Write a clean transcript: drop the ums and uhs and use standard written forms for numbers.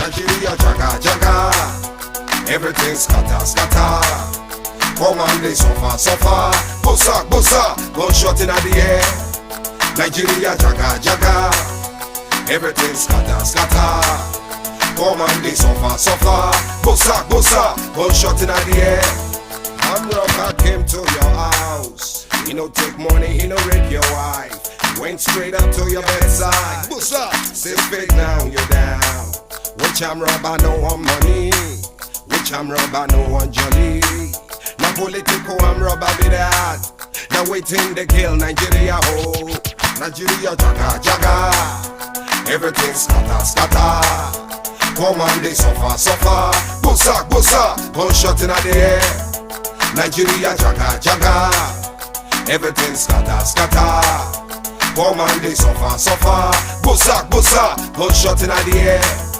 Nigeria jaga jaga, everything scatter scatter. Come on, they suffer suffer. Bossa bossa, gunshot in the air. Nigeria jaga jaga, everything scatter scatter. Come on, they suffer suffer. Bossa bossa, gunshot in the air. I'm rocker came to your house. He no take money, he no rape your wife. Went straight up to your bedside. Bossa, say fake now you're down. Which I'm robber, no one money. Which I'm robber, no one jolly. Now political, I'm robber be that. Now waiting to kill Nigeria whole. Nigeria jaga jaga, everything scatter scatter. Come on, they suffer suffer. Bossa bossa, gunshot in the air. Nigeria jaga jaga, everything scatter scatter. Come on, they suffer suffer. Bossa bossa, gunshot in the air.